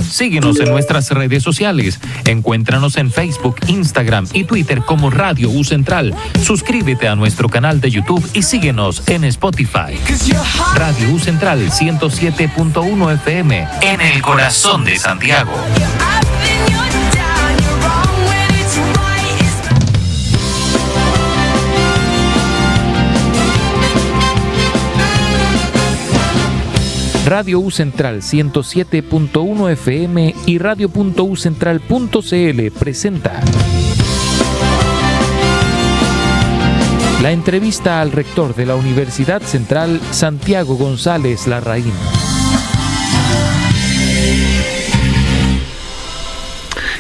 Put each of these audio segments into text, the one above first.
Síguenos en nuestras redes sociales. Encuéntranos en Facebook, Instagram y Twitter como Radio U Central. Suscríbete a nuestro canal de YouTube y síguenos en Spotify. Radio U Central 107.1 FM en el corazón de Santiago. Radio U Central 107.1 FM y radio.ucentral.cl presenta la entrevista al rector de la Universidad Central, Santiago González Larraín.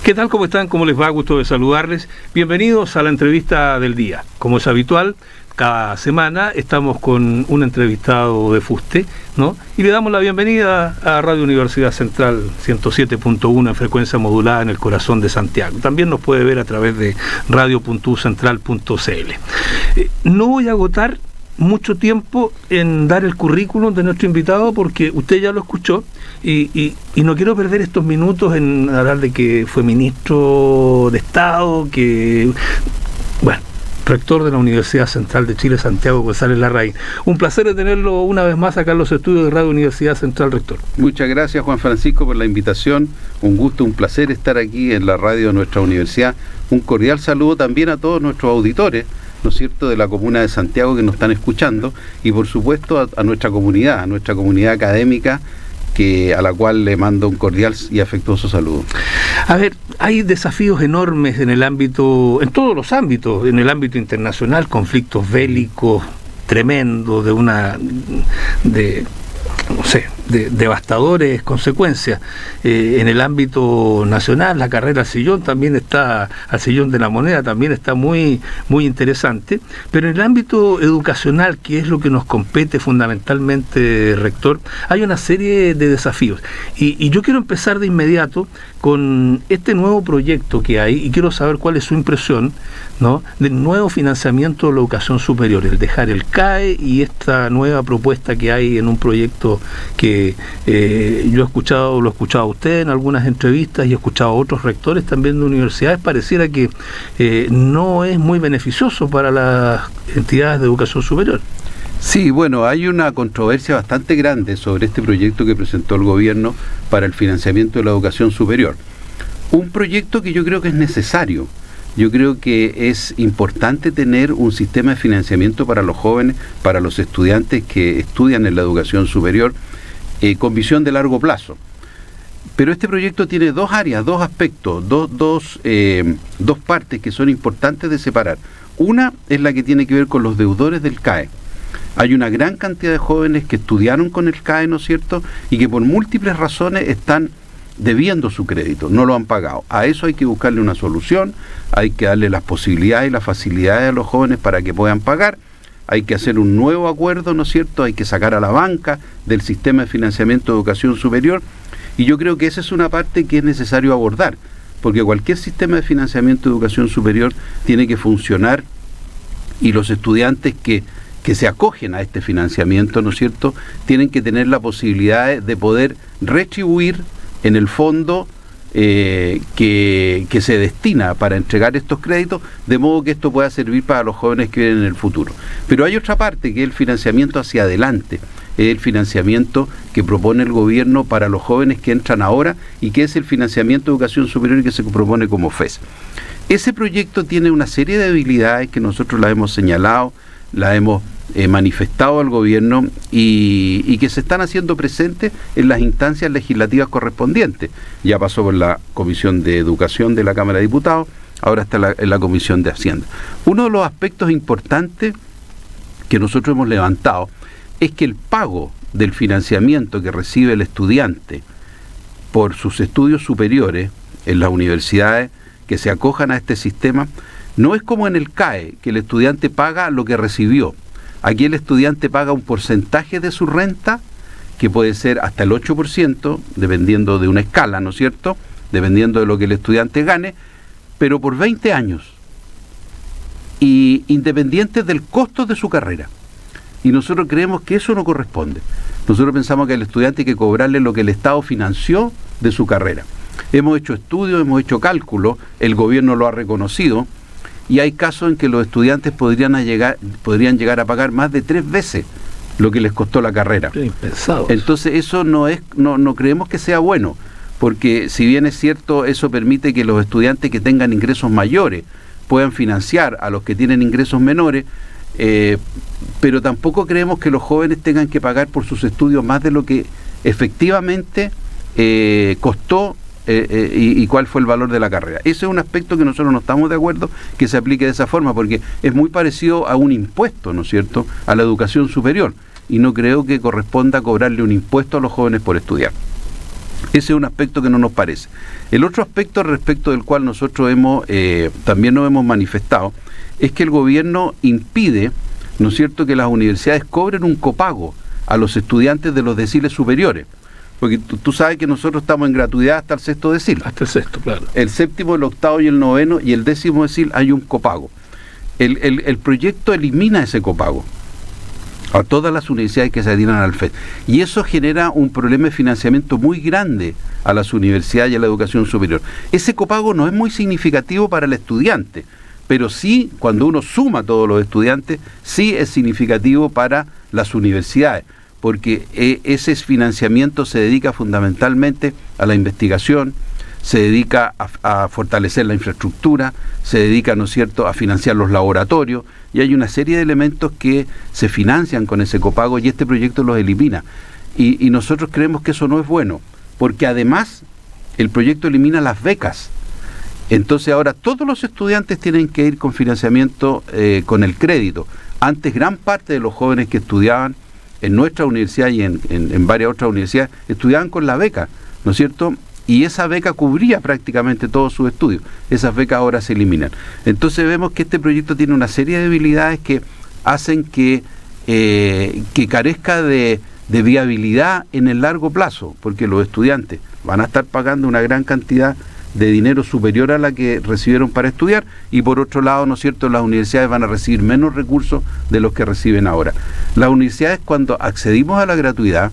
¿Qué tal? ¿Cómo están? ¿Cómo les va? Gusto de saludarles. Bienvenidos a la entrevista del día. Como es habitual, cada semana estamos con un entrevistado de fuste, ¿no? Y le damos la bienvenida a Radio Universidad Central 107.1 en frecuencia modulada en el corazón de Santiago. También nos puede ver a través de radio.ucentral.cl. No voy a agotar mucho tiempo en dar el currículum de nuestro invitado porque usted ya lo escuchó y no quiero perder estos minutos en hablar de que fue ministro de Estado, rector de la Universidad Central de Chile, Santiago González Larraín. Un placer de tenerlo una vez más acá en los estudios de Radio Universidad Central, rector. Muchas gracias, Juan Francisco, por la invitación. Un gusto, un placer estar aquí en la radio de nuestra universidad. Un cordial saludo también a todos nuestros auditores, ¿no es cierto?, de la comuna de Santiago que nos están escuchando y por supuesto a nuestra comunidad académica, a la cual le mando un cordial y afectuoso saludo. A ver, hay desafíos enormes en todos los ámbitos, en el ámbito internacional, conflictos bélicos tremendos, de devastadores consecuencias. En el ámbito nacional, la carrera al sillón de la moneda también está muy, muy interesante, pero en el ámbito educacional, que es lo que nos compete fundamentalmente, rector, hay una serie de desafíos. Y yo quiero empezar de inmediato con este nuevo proyecto que hay, y quiero saber cuál es su impresión, ¿no?, del nuevo financiamiento de la educación superior, el dejar el CAE y esta nueva propuesta que hay en un proyecto que yo lo he escuchado a usted en algunas entrevistas y he escuchado a otros rectores también de universidades. Pareciera que no es muy beneficioso para las entidades de educación superior. Sí, bueno, hay una controversia bastante grande sobre este proyecto que presentó el gobierno para el financiamiento de la educación superior. Un proyecto que yo creo que es necesario. Yo creo que es importante tener un sistema de financiamiento para los jóvenes, para los estudiantes que estudian en la educación superior, con visión de largo plazo. Pero este proyecto tiene dos áreas, dos aspectos, dos partes que son importantes de separar. Una es la que tiene que ver con los deudores del CAE. Hay una gran cantidad de jóvenes que estudiaron con el CAE, ¿no es cierto?, y que por múltiples razones están debiendo su crédito, no lo han pagado. A eso hay que buscarle una solución, hay que darle las posibilidades y las facilidades a los jóvenes para que puedan pagar. Hay que hacer un nuevo acuerdo, ¿no es cierto? Hay que sacar a la banca del sistema de financiamiento de educación superior, y yo creo que esa es una parte que es necesario abordar, porque cualquier sistema de financiamiento de educación superior tiene que funcionar, y los estudiantes que se acogen a este financiamiento, ¿no es cierto?, tienen que tener la posibilidad de poder retribuir en el fondo que se destina para entregar estos créditos, de modo que esto pueda servir para los jóvenes que vienen en el futuro. Pero hay otra parte, que es el financiamiento hacia adelante, es el financiamiento que propone el gobierno para los jóvenes que entran ahora, y que es el financiamiento de educación superior que se propone como FES. Ese proyecto tiene una serie de debilidades que nosotros las hemos señalado, las hemos manifestado al gobierno y que se están haciendo presentes en las instancias legislativas correspondientes. Ya pasó por la Comisión de Educación de la Cámara de Diputados, ahora está en la Comisión de Hacienda. Uno de los aspectos importantes que nosotros hemos levantado es que el pago del financiamiento que recibe el estudiante por sus estudios superiores en las universidades que se acojan a este sistema no es como en el CAE, que el estudiante paga lo que recibió. Aquí el estudiante paga un porcentaje de su renta, que puede ser hasta el 8%, dependiendo de una escala, ¿no es cierto?, dependiendo de lo que el estudiante gane, pero por 20 años, y independiente del costo de su carrera. Y nosotros creemos que eso no corresponde. Nosotros pensamos que al estudiante hay que cobrarle lo que el Estado financió de su carrera. Hemos hecho estudios, hemos hecho cálculos, el gobierno lo ha reconocido, y hay casos en que los estudiantes podrían llegar a pagar más de 3 veces lo que les costó la carrera. Impensado. Entonces eso no creemos que sea bueno, porque si bien es cierto, eso permite que los estudiantes que tengan ingresos mayores puedan financiar a los que tienen ingresos menores, pero tampoco creemos que los jóvenes tengan que pagar por sus estudios más de lo que efectivamente costó y cuál fue el valor de la carrera. Ese es un aspecto que nosotros no estamos de acuerdo que se aplique de esa forma, porque es muy parecido a un impuesto, ¿no es cierto?, a la educación superior, y no creo que corresponda cobrarle un impuesto a los jóvenes por estudiar. Ese es un aspecto que no nos parece. El otro aspecto respecto del cual nosotros también nos hemos manifestado es que el gobierno impide, ¿no es cierto?, que las universidades cobren un copago a los estudiantes de los deciles superiores. Porque tú sabes que nosotros estamos en gratuidad hasta el 6º decil. Hasta el 6º, claro. El 7º, el 8º y el 9º y el 10º decil hay un copago. El proyecto elimina ese copago a todas las universidades que se adhieran al FED. Y eso genera un problema de financiamiento muy grande a las universidades y a la educación superior. Ese copago no es muy significativo para el estudiante, pero sí, cuando uno suma a todos los estudiantes, sí es significativo para las universidades, porque ese financiamiento se dedica fundamentalmente a la investigación, se dedica a fortalecer la infraestructura, se dedica, ¿no es cierto?, a financiar los laboratorios, y hay una serie de elementos que se financian con ese copago y este proyecto los elimina. Y nosotros creemos que eso no es bueno, porque además el proyecto elimina las becas. Entonces ahora todos los estudiantes tienen que ir con financiamiento con el crédito. Antes gran parte de los jóvenes que estudiaban en nuestra universidad y en varias otras universidades estudiaban con la beca, ¿no es cierto?, y esa beca cubría prácticamente todos sus estudios. Esas becas ahora se eliminan. Entonces vemos que este proyecto tiene una serie de debilidades que hacen que carezca de viabilidad en el largo plazo, porque los estudiantes van a estar pagando una gran cantidad de dinero superior a la que recibieron para estudiar, y por otro lado, ¿no es cierto?, las universidades van a recibir menos recursos de los que reciben ahora. Las universidades, cuando accedimos a la gratuidad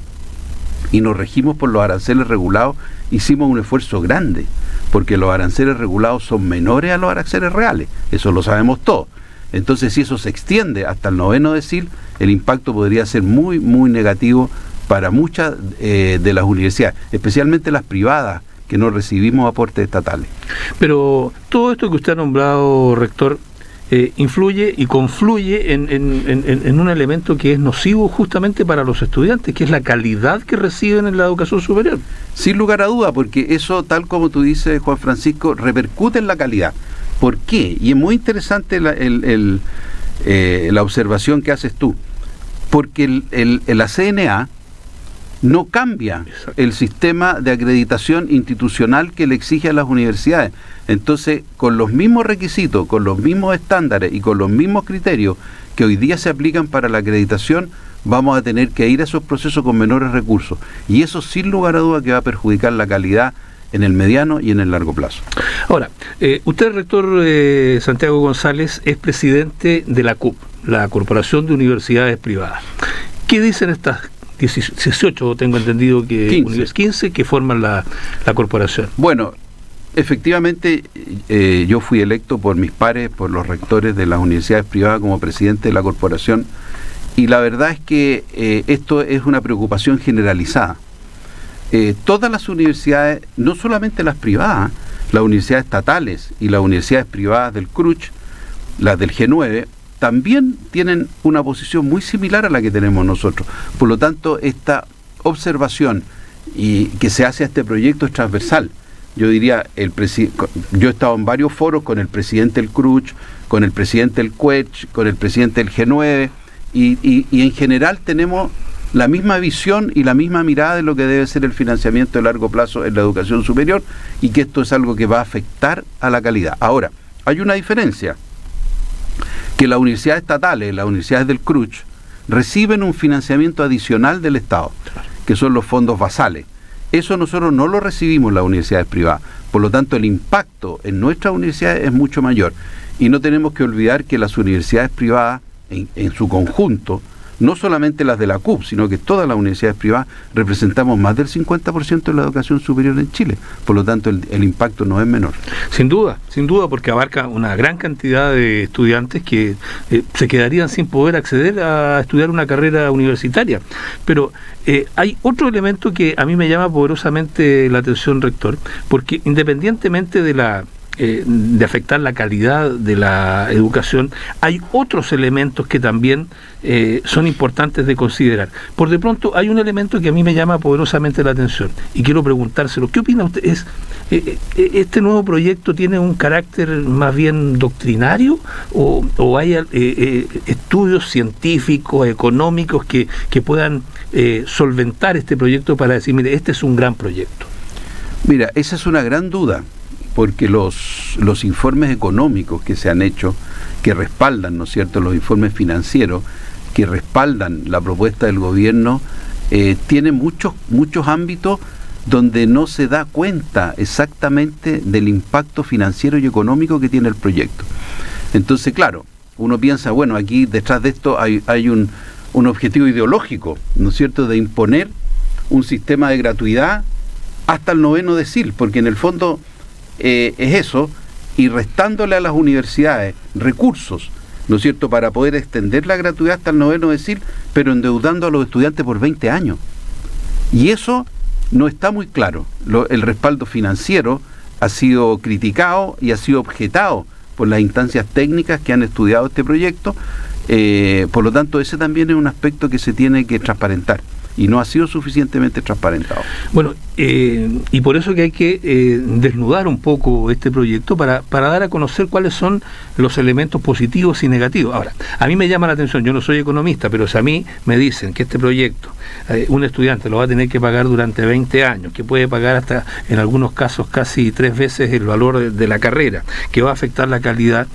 y nos regimos por los aranceles regulados, hicimos un esfuerzo grande, porque los aranceles regulados son menores a los aranceles reales, eso lo sabemos todos. Entonces, si eso se extiende hasta el 9º decil, el impacto podría ser muy, muy negativo para muchas de las universidades, especialmente las privadas, que no recibimos aportes estatales. Pero todo esto que usted ha nombrado, rector, influye y confluye en un elemento que es nocivo justamente para los estudiantes, que es la calidad que reciben en la educación superior. Sin lugar a duda, porque eso, tal como tú dices, Juan Francisco, repercute en la calidad. ¿Por qué? Y es muy interesante la observación que haces tú, porque la CNA no cambia el sistema de acreditación institucional que le exige a las universidades. Entonces, con los mismos requisitos, con los mismos estándares y con los mismos criterios que hoy día se aplican para la acreditación, vamos a tener que ir a esos procesos con menores recursos. Y eso, sin lugar a duda, que va a perjudicar la calidad en el mediano y en el largo plazo. Ahora, usted, rector Santiago González, es presidente de la CUP, la Corporación de Universidades Privadas. ¿Qué dicen estas 18, tengo entendido que 15 que forman la corporación? Bueno, efectivamente yo fui electo por mis pares, por los rectores de las universidades privadas como presidente de la corporación, y la verdad es que esto es una preocupación generalizada. Todas las universidades, no solamente las privadas, las universidades estatales y las universidades privadas del CRUCH, las del G9, también tienen una posición muy similar a la que tenemos nosotros. Por lo tanto, esta observación que se hace a este proyecto es transversal. Yo diría, yo he estado en varios foros con el presidente del CRUCH, con el presidente del CUECH, con el presidente del G9, y en general tenemos la misma visión y la misma mirada de lo que debe ser el financiamiento de largo plazo en la educación superior, y que esto es algo que va a afectar a la calidad. Ahora, hay una diferencia, que las universidades estatales, las universidades del CRUCH, reciben un financiamiento adicional del Estado, que son los fondos basales. Eso nosotros no lo recibimos en las universidades privadas. Por lo tanto, el impacto en nuestras universidades es mucho mayor. Y no tenemos que olvidar que las universidades privadas, en su conjunto, no solamente las de la CUP, sino que todas las universidades privadas, representamos más del 50% de la educación superior en Chile. Por lo tanto, el impacto no es menor. Sin duda, porque abarca una gran cantidad de estudiantes que se quedarían sin poder acceder a estudiar una carrera universitaria. Pero hay otro elemento que a mí me llama poderosamente la atención, rector, porque independientemente de afectar la calidad de la educación, hay otros elementos que también son importantes de considerar. Por de pronto hay un elemento que a mí me llama poderosamente la atención y quiero preguntárselo. ¿Qué opina usted? ¿Este nuevo proyecto tiene un carácter más bien doctrinario o hay estudios científicos, económicos que puedan solventar este proyecto para decir, mire, este es un gran proyecto? Mira, esa es una gran duda, porque los informes económicos que se han hecho, que respaldan, ¿no es cierto?, los informes financieros, que respaldan la propuesta del gobierno, tienen muchos ámbitos donde no se da cuenta exactamente del impacto financiero y económico que tiene el proyecto. Entonces, claro, uno piensa, bueno, aquí detrás de esto hay un objetivo ideológico, ¿no es cierto?, de imponer un sistema de gratuidad hasta el 9º decil, porque en el fondo es eso, y restándole a las universidades recursos, ¿no es cierto?, para poder extender la gratuidad hasta el 9º decil, pero endeudando a los estudiantes por 20 años. Y eso no está muy claro. El respaldo financiero ha sido criticado y ha sido objetado por las instancias técnicas que han estudiado este proyecto. Por lo tanto, ese también es un aspecto que se tiene que transparentar y no ha sido suficientemente transparentado. Bueno, y por eso que hay que desnudar un poco este proyecto para dar a conocer cuáles son los elementos positivos y negativos. Ahora, a mí me llama la atención, yo no soy economista, pero si a mí me dicen que este proyecto un estudiante lo va a tener que pagar durante 20 años, que puede pagar hasta, en algunos casos, casi 3 veces el valor de la carrera, que va a afectar la calidad,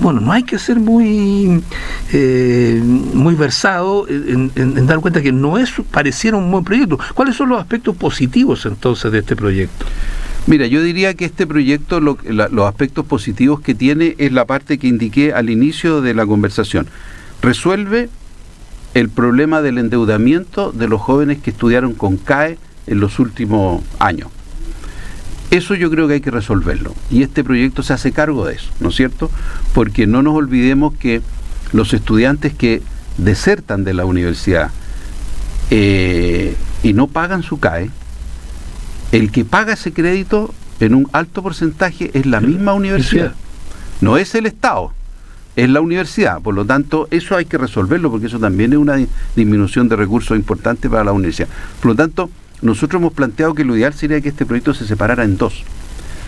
bueno, no hay que ser muy versado en dar cuenta que no pareciera un buen proyecto. ¿Cuáles son los aspectos positivos entonces de este proyecto? Mira, yo diría que este proyecto, los aspectos positivos que tiene es la parte que indiqué al inicio de la conversación. Resuelve el problema del endeudamiento de los jóvenes que estudiaron con CAE en los últimos años. Eso yo creo que hay que resolverlo, y este proyecto se hace cargo de eso, ¿no es cierto? Porque no nos olvidemos que los estudiantes que desertan de la universidad y no pagan su CAE, el que paga ese crédito en un alto porcentaje es la misma universidad, no es el Estado, es la universidad. Por lo tanto, eso hay que resolverlo, porque eso también es una disminución de recursos importante para la universidad. Por lo tanto, nosotros hemos planteado que lo ideal sería que este proyecto se separara en dos.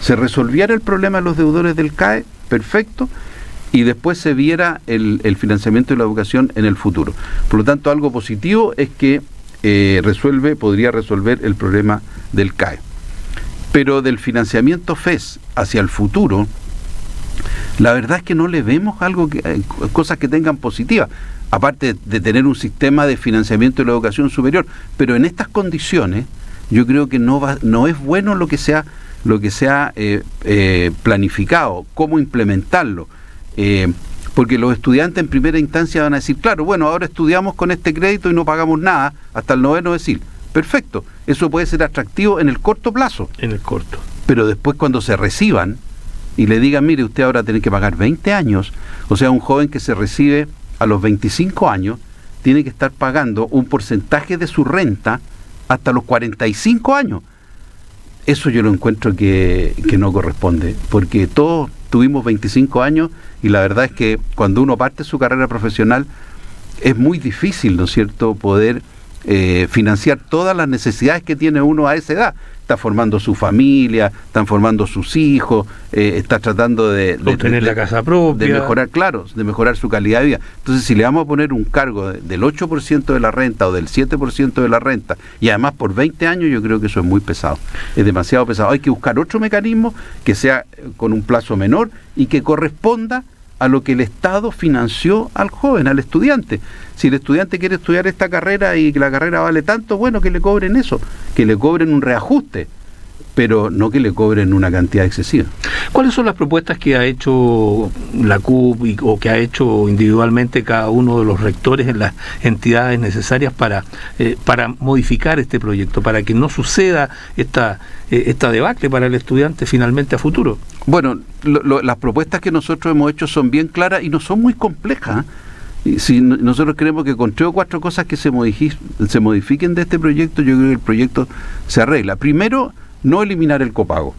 Se resolviera el problema de los deudores del CAE, perfecto, y después se viera el financiamiento de la educación en el futuro. Por lo tanto, algo positivo es que podría resolver el problema del CAE. Pero del financiamiento FES hacia el futuro, la verdad es que no le vemos cosas que tengan positivas, aparte de tener un sistema de financiamiento de la educación superior. Pero en estas condiciones, yo creo que no es bueno lo que se ha planificado, cómo implementarlo. Porque los estudiantes en primera instancia van a decir, claro, bueno, ahora estudiamos con este crédito y no pagamos nada hasta el 9º decil. Perfecto, eso puede ser atractivo en el corto plazo. En el corto. Pero después, cuando se reciban y le digan, mire, usted ahora tiene que pagar 20 años, o sea, un joven que se recibe a los 25 años tiene que estar pagando un porcentaje de su renta hasta los 45 años. Eso yo lo encuentro que no corresponde, porque todos tuvimos 25 años y la verdad es que cuando uno parte su carrera profesional es muy difícil, ¿no es cierto?, poder financiar todas las necesidades que tiene uno a esa edad. Está formando su familia, están formando sus hijos, está tratando de obtener la casa propia, de mejorar su calidad de vida. Entonces, si le vamos a poner un cargo del 8% de la renta o del 7% de la renta, y además por 20 años, yo creo que eso es muy pesado, es demasiado pesado. Hay que buscar otro mecanismo que sea con un plazo menor y que corresponda a lo que el Estado financió al joven, al estudiante. Si el estudiante quiere estudiar esta carrera y que la carrera vale tanto, bueno, que le cobren eso, que le cobren un reajuste. pero no que le cobren una cantidad excesiva. ¿Cuáles son las propuestas que ha hecho la CUP o que ha hecho individualmente cada uno de los rectores en las entidades necesarias para modificar este proyecto, para que no suceda esta debacle para el estudiante finalmente a futuro? Bueno, las propuestas que nosotros hemos hecho son bien claras y no son muy complejas. Y si nosotros creemos que con 3 o 4 cosas que se modifiquen de este proyecto, yo creo que el proyecto se arregla. Primero, no eliminar el copago.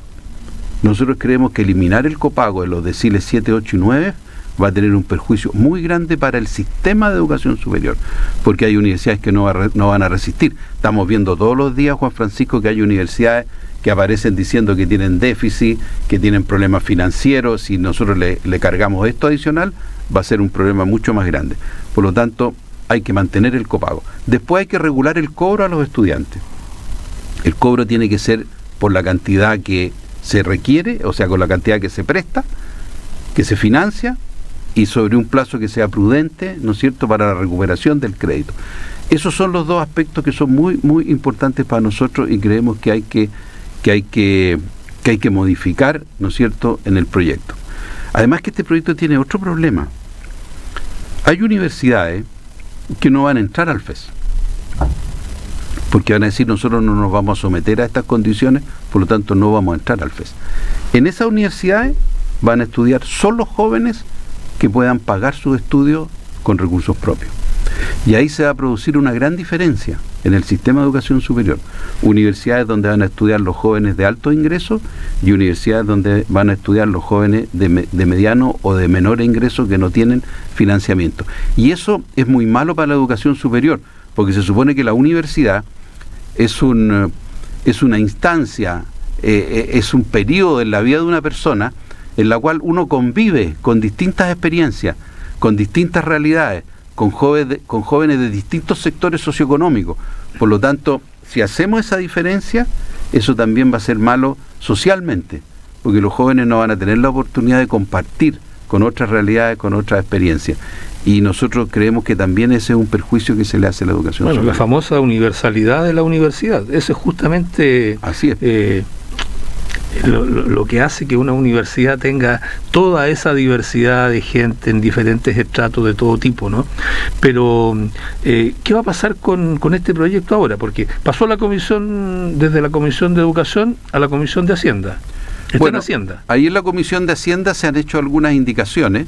Nosotros creemos que eliminar el copago de los deciles 7, 8 y 9 va a tener un perjuicio muy grande para el sistema de educación superior, porque hay universidades que no van a resistir. Estamos viendo todos los días, Juan Francisco, que hay universidades que aparecen diciendo que tienen déficit, que tienen problemas financieros. Si nosotros le cargamos esto adicional, va a ser un problema mucho más grande. Por lo tanto, hay que mantener el copago. Después hay que regular el cobro a los estudiantes. El cobro tiene que ser por la cantidad que se requiere, o sea, con la cantidad que se presta, que se financia, y sobre un plazo que sea prudente, ¿no es cierto?, para la recuperación del crédito. Esos son los dos aspectos que son muy, muy importantes para nosotros y creemos que hay que modificar, ¿no es cierto?, en el proyecto. Además que este proyecto tiene otro problema. Hay universidades que no van a entrar al FES, porque van a decir, nosotros no nos vamos a someter a estas condiciones, por lo tanto no vamos a entrar al FES. En esas universidades van a estudiar solo jóvenes que puedan pagar sus estudios con recursos propios. Y ahí se va a producir una gran diferencia en el sistema de educación superior. Universidades donde van a estudiar los jóvenes de alto ingreso y universidades donde van a estudiar los jóvenes de mediano o de menor ingreso que no tienen financiamiento. Y eso es muy malo para la educación superior, porque se supone que la universidad es una instancia, es un periodo en la vida de una persona en la cual uno convive con distintas experiencias, con distintas realidades, con jóvenes de distintos sectores socioeconómicos. Por lo tanto, si hacemos esa diferencia, eso también va a ser malo socialmente, porque los jóvenes no van a tener la oportunidad de compartir con otras realidades, con otras experiencias. Y nosotros creemos que también ese es un perjuicio que se le hace a la educación superior. La famosa universalidad de la universidad, eso es justamente así es. Lo que hace que una universidad tenga toda esa diversidad de gente en diferentes estratos de todo tipo, ¿no? Pero, ¿qué va a pasar con este proyecto ahora? Porque pasó desde la Comisión de Educación a la Comisión de Hacienda. ¿Está en Hacienda? Ahí en la Comisión de Hacienda se han hecho algunas indicaciones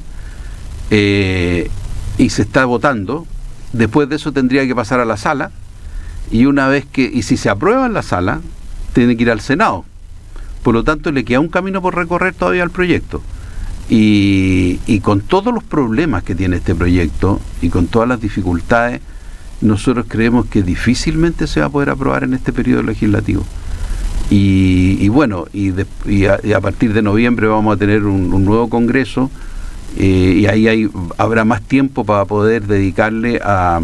y se está votando. Después de eso tendría que pasar a la sala, y si se aprueba en la sala, tiene que ir al Senado. Por lo tanto, le queda un camino por recorrer todavía al proyecto. Y con todos los problemas que tiene este proyecto y con todas las dificultades, nosotros creemos que difícilmente se va a poder aprobar en este periodo legislativo. Y a partir de noviembre vamos a tener un nuevo Congreso, y ahí habrá más tiempo para poder dedicarle a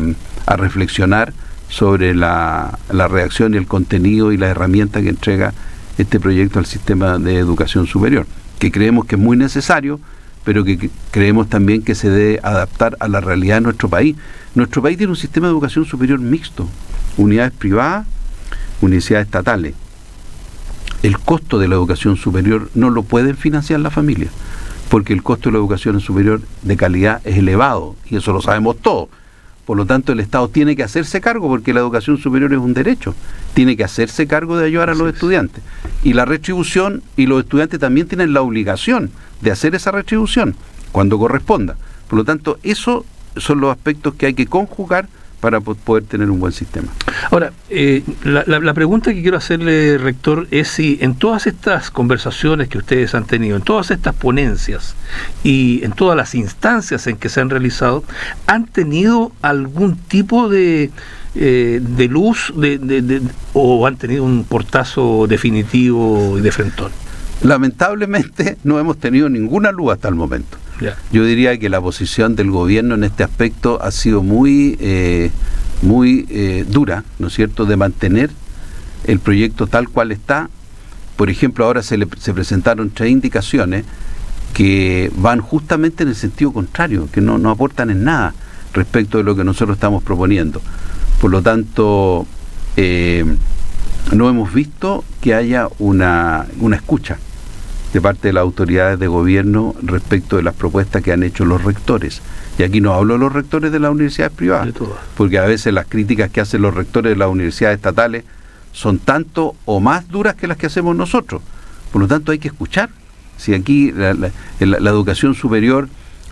reflexionar sobre la redacción y el contenido y la herramienta que entrega este proyecto al sistema de educación superior, que creemos que es muy necesario, pero que creemos también que se debe adaptar a la realidad de nuestro país. Nuestro país tiene un sistema de educación superior mixto, unidades privadas, universidades estatales. El costo de la educación superior no lo pueden financiar las familias, porque el costo de la educación superior de calidad es elevado, y eso lo sabemos todos. Por lo tanto, el Estado tiene que hacerse cargo, porque la educación superior es un derecho, tiene que hacerse cargo de ayudar a los estudiantes. Y la retribución, y los estudiantes también tienen la obligación de hacer esa retribución cuando corresponda. Por lo tanto, esos son los aspectos que hay que conjugar para poder tener un buen sistema. Ahora, la pregunta que quiero hacerle, rector, es si en todas estas conversaciones que ustedes han tenido, en todas estas ponencias y en todas las instancias en que se han realizado, ¿han tenido algún tipo de luz o han tenido un portazo definitivo y de frentón? Lamentablemente no hemos tenido ninguna luz hasta el momento. Yeah. Yo diría que la posición del gobierno en este aspecto ha sido muy dura, ¿no es cierto?, de mantener el proyecto tal cual está. Por ejemplo, ahora se presentaron 3 indicaciones que van justamente en el sentido contrario, que no aportan en nada respecto de lo que nosotros estamos proponiendo. Por lo tanto, no hemos visto que haya una escucha de parte de las autoridades de gobierno respecto de las propuestas que han hecho los rectores. Y aquí no hablo de los rectores de las universidades privadas, porque a veces las críticas que hacen los rectores de las universidades estatales son tanto o más duras que las que hacemos nosotros. Por lo tanto, hay que escuchar. Si aquí la educación superior,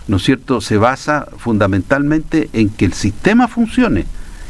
¿no es cierto?, se basa fundamentalmente en que el sistema funcione,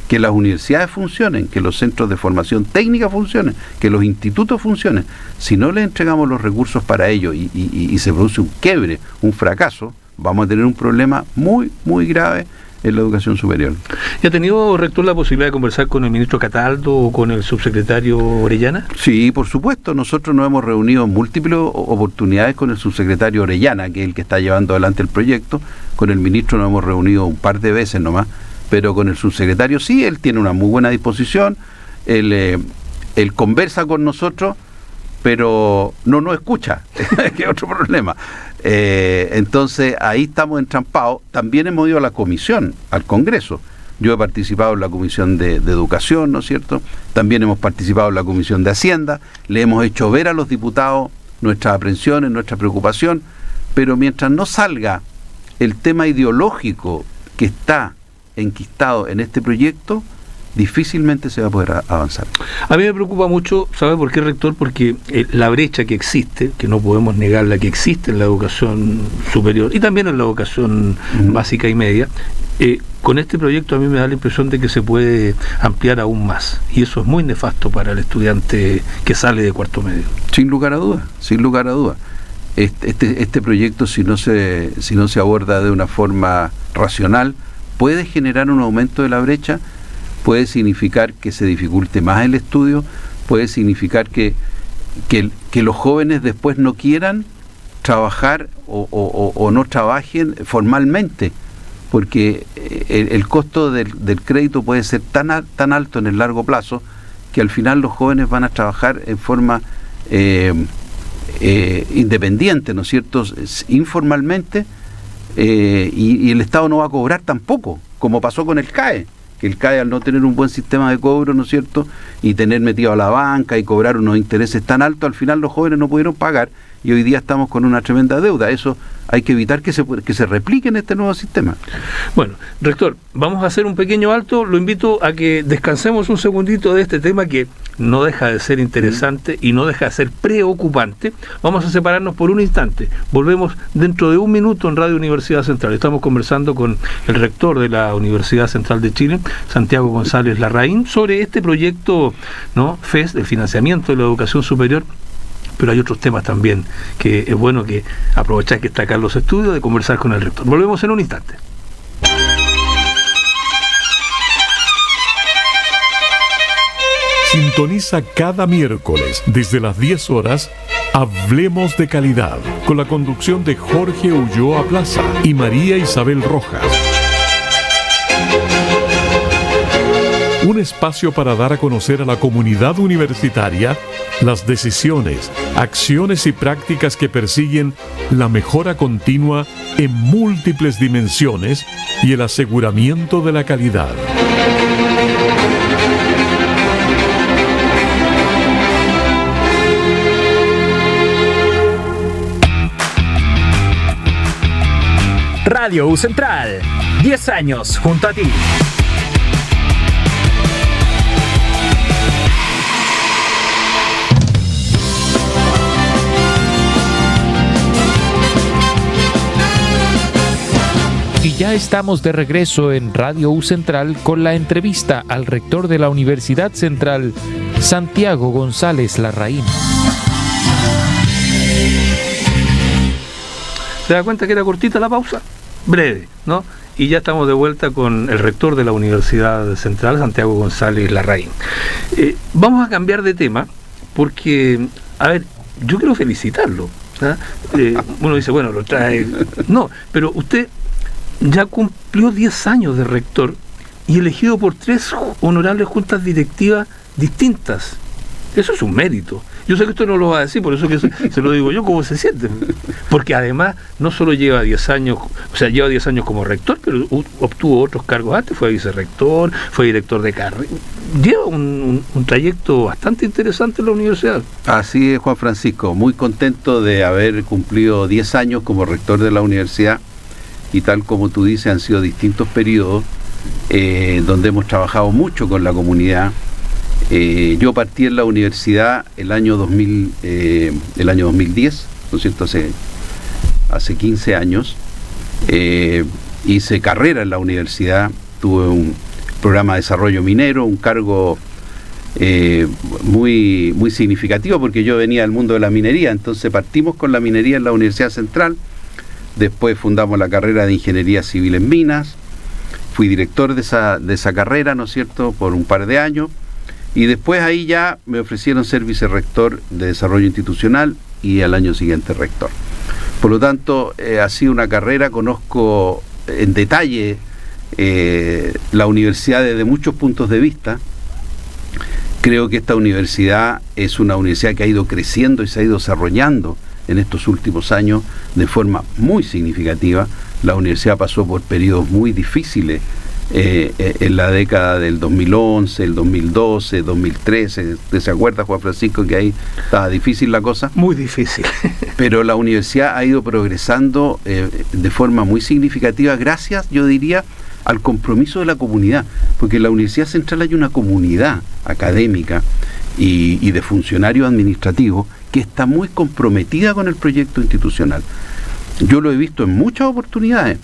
que las universidades funcionen, que los centros de formación técnica funcionen, que los institutos funcionen. Si no les entregamos los recursos para ello y se produce un quiebre, un fracaso, vamos a tener un problema muy, muy grave en la educación superior. ¿Y ha tenido, rector, la posibilidad de conversar con el ministro Cataldo o con el subsecretario Orellana? Sí, por supuesto. Nosotros nos hemos reunido en múltiples oportunidades con el subsecretario Orellana, que es el que está llevando adelante el proyecto. Con el ministro nos hemos reunido un par de veces nomás, pero con el subsecretario sí, él tiene una muy buena disposición, él conversa con nosotros, pero no nos escucha, que es otro problema. Entonces ahí estamos entrampados. También hemos ido a la comisión, al Congreso. Yo he participado en la comisión de Educación, ¿no es cierto? También hemos participado en la comisión de Hacienda. Le hemos hecho ver a los diputados nuestras aprensiones, nuestra preocupación, pero mientras no salga el tema ideológico que está enquistado en este proyecto, difícilmente se va a poder avanzar. A mí me preocupa mucho, ¿sabe por qué, rector? Porque la brecha que existe, que no podemos negarla, que existe en la educación superior y también en la educación básica y media, con este proyecto a mí me da la impresión de que se puede ampliar aún más, y eso es muy nefasto para el estudiante que sale de cuarto medio. Sin lugar a dudas, sin lugar a dudas. Este proyecto, si no se aborda de una forma racional, puede generar un aumento de la brecha, puede significar que se dificulte más el estudio, puede significar que los jóvenes después no quieran trabajar o no trabajen formalmente, porque el costo del crédito puede ser tan alto en el largo plazo que al final los jóvenes van a trabajar en forma independiente, ¿no es cierto?, informalmente, y el Estado no va a cobrar tampoco, como pasó con el CAE, que el CAE, al no tener un buen sistema de cobro, ¿no es cierto?, y tener metido a la banca y cobrar unos intereses tan altos, al final los jóvenes no pudieron pagar y hoy día estamos con una tremenda deuda. Eso hay que evitar que se replique en este nuevo sistema. Bueno, rector, vamos a hacer un pequeño alto. Lo invito a que descansemos un segundito de este tema que no deja de ser interesante y no deja de ser preocupante. Vamos a separarnos por un instante. Volvemos dentro de un minuto en Radio Universidad Central. Estamos conversando con el rector de la Universidad Central de Chile, Santiago González Larraín, sobre este proyecto, ¿no?, FES, de financiamiento de la educación superior. Pero hay otros temas también que es bueno que aprovechar que está acá en los estudios de conversar con el rector. Volvemos en un instante. Sintoniza cada miércoles desde las 10 horas Hablemos de Calidad, con la conducción de Jorge Ulloa Plaza y María Isabel Rojas. Un espacio para dar a conocer a la comunidad universitaria las decisiones, acciones y prácticas que persiguen la mejora continua en múltiples dimensiones y el aseguramiento de la calidad. Radio U Central, 10 años junto a ti. Y ya estamos de regreso en Radio U Central con la entrevista al rector de la Universidad Central, Santiago González Larraín. ¿Se da cuenta que era cortita la pausa? Breve, ¿no? Y ya estamos de vuelta con el rector de la Universidad Central, Santiago González Larraín. Vamos a cambiar de tema porque, a ver, yo quiero felicitarlo. Uno dice, bueno, lo trae... No, pero usted ya cumplió 10 años de rector y elegido por 3 honorables juntas directivas distintas. Eso es un mérito. Yo sé que usted no lo va a decir, por eso que se lo digo yo, cómo se siente. Porque además no solo lleva 10 años, o sea, lleva 10 años como rector, pero obtuvo otros cargos antes, fue vicerrector, fue director de carrera. Lleva un trayecto bastante interesante en la universidad. Así es, Juan Francisco, muy contento de haber cumplido 10 años como rector de la universidad, y tal como tú dices, han sido distintos periodos donde hemos trabajado mucho con la comunidad. Yo partí en la universidad el año 2010, ¿no es cierto? Hace 15 años. Hice carrera en la universidad, tuve un programa de desarrollo minero, un cargo muy significativo, porque yo venía del mundo de la minería. Entonces partimos con la minería en la Universidad Central, después fundamos la carrera de Ingeniería Civil en Minas, fui director de esa carrera, ¿no es cierto?, por un par de años, y después ahí ya me ofrecieron ser vicerrector de Desarrollo Institucional y al año siguiente rector. Por lo tanto, ha sido una carrera, conozco en detalle la universidad desde muchos puntos de vista. Creo que esta universidad es una universidad que ha ido creciendo y se ha ido desarrollando en estos últimos años de forma muy significativa. La universidad pasó por periodos muy difíciles en la década del 2011, el 2012, 2013. ¿Usted se acuerda, Juan Francisco, que ahí estaba difícil la cosa? Muy difícil. Pero la universidad ha ido progresando de forma muy significativa gracias, yo diría, al compromiso de la comunidad, porque en la Universidad Central hay una comunidad académica y de funcionarios administrativos que está muy comprometida con el proyecto institucional. Yo lo he visto en muchas oportunidades.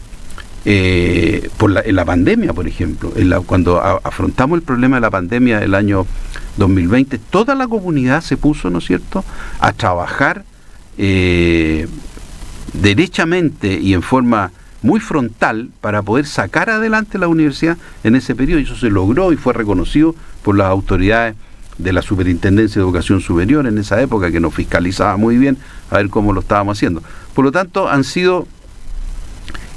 En la pandemia, por ejemplo, cuando afrontamos el problema de la pandemia del año 2020, toda la comunidad se puso, ¿no es cierto?, a trabajar derechamente y en forma muy frontal para poder sacar adelante la universidad en ese periodo, y eso se logró y fue reconocido por las autoridades de la Superintendencia de Educación Superior en esa época, que nos fiscalizaba muy bien a ver cómo lo estábamos haciendo. Por lo tanto, han sido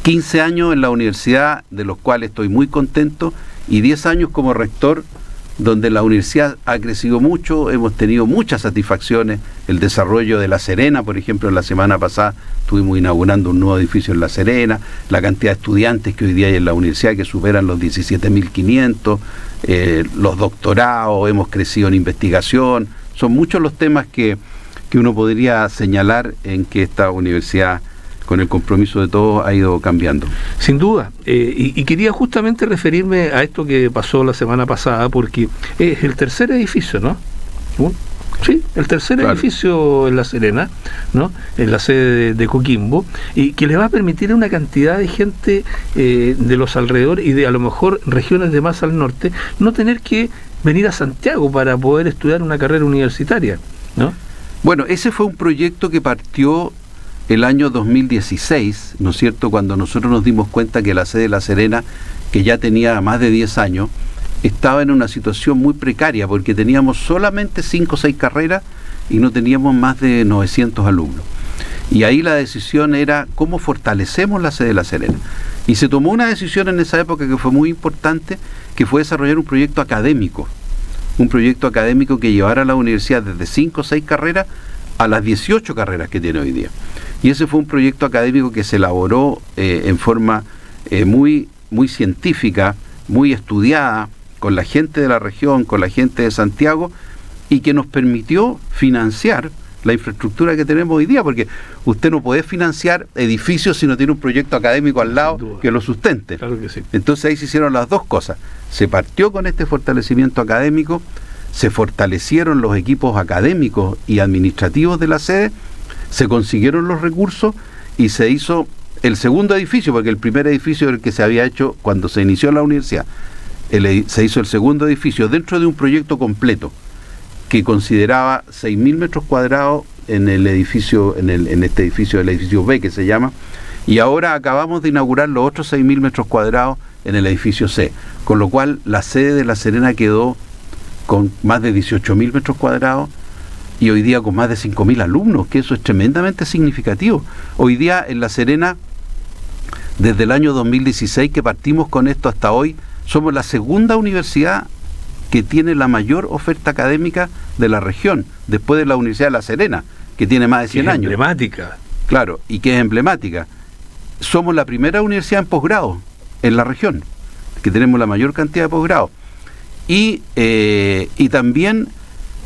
15 años en la universidad, de los cuales estoy muy contento, y 10 años como rector, donde la universidad ha crecido mucho, hemos tenido muchas satisfacciones. El desarrollo de La Serena, por ejemplo, la semana pasada estuvimos inaugurando un nuevo edificio en La Serena, la cantidad de estudiantes que hoy día hay en la universidad, que superan los 17.500, los doctorados, hemos crecido en investigación. Son muchos los temas que uno podría señalar en que esta universidad, con el compromiso de todos, ha ido cambiando. Sin duda, y quería justamente referirme a esto que pasó la semana pasada, porque es el tercer edificio, ¿no? Sí, el tercer edificio en La Serena, ¿no?, en la sede de Coquimbo, y que le va a permitir a una cantidad de gente de los alrededores y de a lo mejor regiones de más al norte no tener que venir a Santiago para poder estudiar una carrera universitaria, ¿no? Bueno, ese fue un proyecto que partió el año 2016, ¿no es cierto?, cuando nosotros nos dimos cuenta que la sede de La Serena, que ya tenía más de 10 años, estaba en una situación muy precaria, porque teníamos solamente 5 o 6 carreras y no teníamos más de 900 alumnos. Y ahí la decisión era cómo fortalecemos la sede de La Serena. Y se tomó una decisión en esa época que fue muy importante, que fue desarrollar un proyecto académico que llevara a la universidad desde 5 o 6 carreras a las 18 carreras que tiene hoy día. Y ese fue un proyecto académico que se elaboró en forma muy científica, muy estudiada, con la gente de la región, con la gente de Santiago, y que nos permitió financiar la infraestructura que tenemos hoy día, porque usted no puede financiar edificios si no tiene un proyecto académico al lado que lo sustente. Claro que sí. Entonces ahí se hicieron las dos cosas. Se partió con este fortalecimiento académico, se fortalecieron los equipos académicos y administrativos de la sede, se consiguieron los recursos y se hizo el segundo edificio, porque el primer edificio era el que se había hecho cuando se inició la universidad. Se hizo el segundo edificio dentro de un proyecto completo que consideraba 6.000 metros cuadrados en el edificio, en este edificio, el edificio B que se llama, y ahora acabamos de inaugurar los otros 6.000 metros cuadrados en el edificio C, con lo cual la sede de La Serena quedó con más de 18.000 metros cuadrados y hoy día con más de 5.000 alumnos, que eso es tremendamente significativo. Hoy día en La Serena, desde el año 2016 que partimos con esto hasta hoy, somos la segunda universidad que tiene la mayor oferta académica de la región, después de la Universidad de La Serena, que tiene más de 100 años. Emblemática. Claro, y que es emblemática. Somos la primera universidad en posgrado en la región, que tenemos la mayor cantidad de posgrados. Y también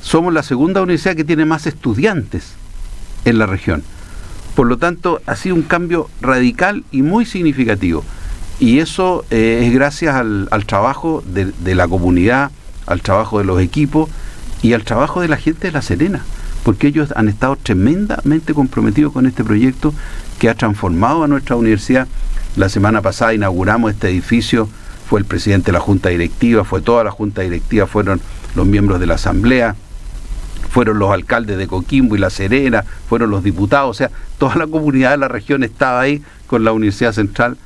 somos la segunda universidad que tiene más estudiantes en la región. Por lo tanto, ha sido un cambio radical y muy significativo. Y eso es gracias al trabajo de la comunidad, al trabajo de los equipos y al trabajo de la gente de La Serena, porque ellos han estado tremendamente comprometidos con este proyecto que ha transformado a nuestra universidad. La semana pasada inauguramos este edificio, fue el presidente de la Junta Directiva, fue toda la Junta Directiva, fueron los miembros de la Asamblea, fueron los alcaldes de Coquimbo y La Serena, fueron los diputados, o sea, toda la comunidad de la región estaba ahí con la Universidad Central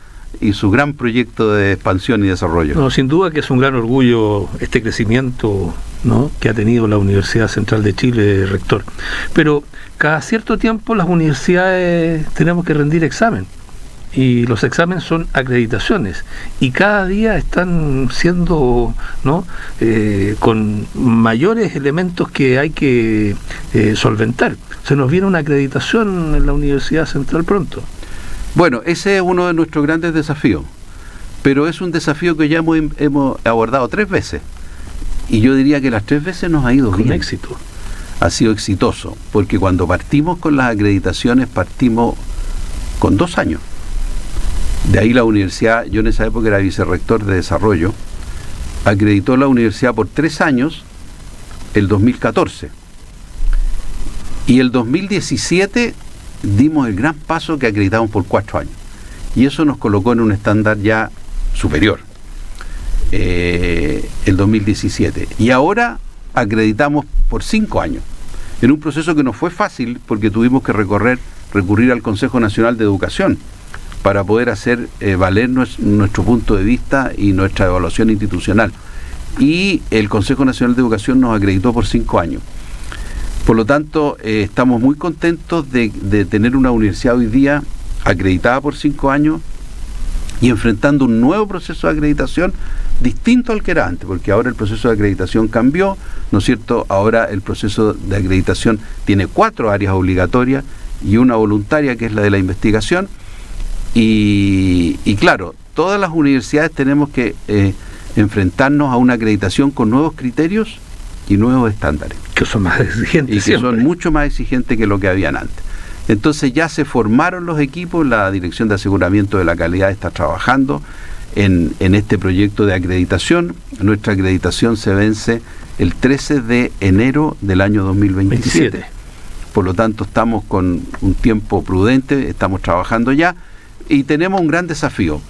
y su gran proyecto de expansión y desarrollo. No, sin duda que es un gran orgullo este crecimiento, ¿no?, que ha tenido la Universidad Central de Chile, rector. Pero cada cierto tiempo las universidades tenemos que rendir examen. Y los exámenes son acreditaciones y cada día están siendo, ¿no?, con mayores elementos que hay que solventar. Se nos viene una acreditación en la Universidad Central pronto. Bueno, ese es uno de nuestros grandes desafíos, pero es un desafío que ya hemos abordado 3 veces y yo diría que las 3 veces nos ha ido bien. Con éxito. Ha sido exitoso, porque cuando partimos con las acreditaciones partimos con 2 años. De ahí la universidad, yo en esa época era vicerrector de desarrollo, acreditó la universidad por 3 años, el 2014. Y el 2017 dimos el gran paso que acreditamos por 4 años. Y eso nos colocó en un estándar ya superior, el 2017. Y ahora acreditamos por 5 años, en un proceso que no fue fácil porque tuvimos que recurrir al Consejo Nacional de Educación para poder hacer valer nuestro punto de vista y nuestra evaluación institucional. Y el Consejo Nacional de Educación nos acreditó por 5 años. Por lo tanto, estamos muy contentos de tener una universidad hoy día acreditada por 5 años y enfrentando un nuevo proceso de acreditación distinto al que era antes, porque ahora el proceso de acreditación cambió, ¿no es cierto? Ahora el proceso de acreditación tiene 4 áreas obligatorias y una voluntaria, que es la de la investigación. Y claro, todas las universidades tenemos que enfrentarnos a una acreditación con nuevos criterios y nuevos estándares. Que son más exigentes. Y que siempre son mucho más exigentes que lo que habían antes. Entonces ya se formaron los equipos, la Dirección de Aseguramiento de la Calidad está trabajando en este proyecto de acreditación. Nuestra acreditación se vence el 13 de enero del año 2027. Por lo tanto, estamos con un tiempo prudente, estamos trabajando ya. Y tenemos un gran desafío.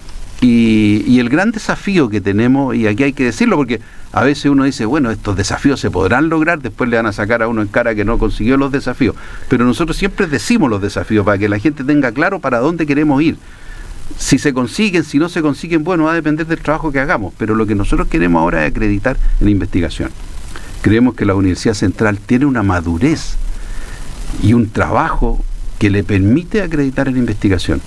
Y el gran desafío que tenemos, y aquí hay que decirlo porque a veces uno dice, bueno, estos desafíos se podrán lograr, después le van a sacar a uno en cara que no consiguió los desafíos. Pero nosotros siempre decimos los desafíos para que la gente tenga claro para dónde queremos ir. Si se consiguen, si no se consiguen, bueno, va a depender del trabajo que hagamos. Pero lo que nosotros queremos ahora es acreditar en investigación. Creemos que la Universidad Central tiene una madurez y un trabajo que le permite acreditar en investigación.